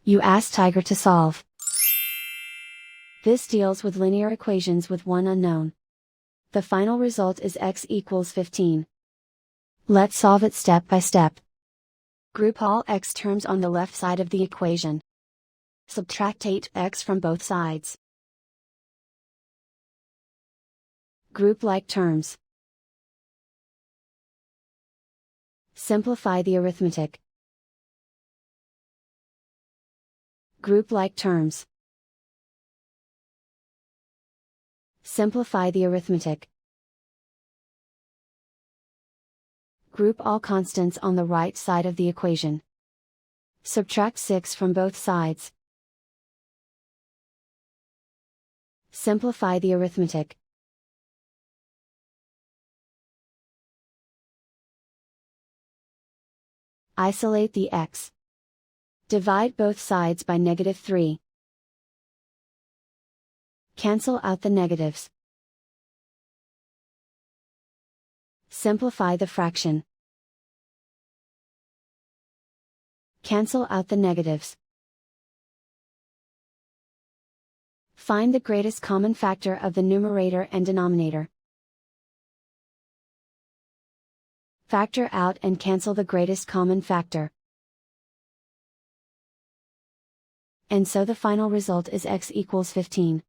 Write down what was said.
You ask Tiger to solve. This deals with linear equations with one unknown. The final result is x equals 15. Let's solve it step by step. Group all x terms on the left side of the equation. Subtract 8x from both sides. Group like terms. Simplify the arithmetic. Group like terms. Simplify the arithmetic. Group all constants on the right side of the equation. Subtract 6 from both sides. Simplify the arithmetic. Isolate the x. Divide both sides by -3. Cancel out the negatives. Simplify the fraction. Cancel out the negatives. Find the greatest common factor of the numerator and denominator. Factor out and cancel the greatest common factor. And so the final result is x equals 15.